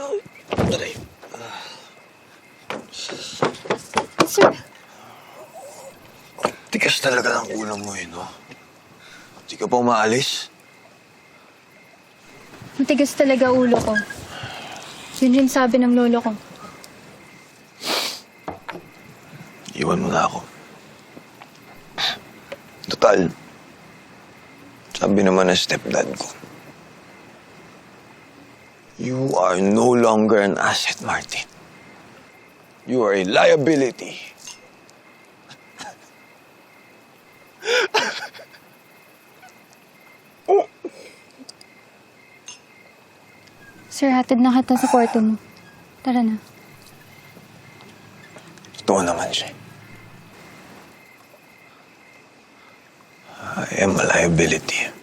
Aray. Sir, Tigas talaga ng ulo mo no? Di ka pa umaalis? matigas talaga ulo ko. Yun rin sabi ng lolo ko. Iwan mo na ako. Total, sabi naman ng stepdad ko, you are no longer an asset, Martin. You are a liability. Sir, hatid na kita sa kwarto mo. Tara na. Totoo naman siya. I am a liability.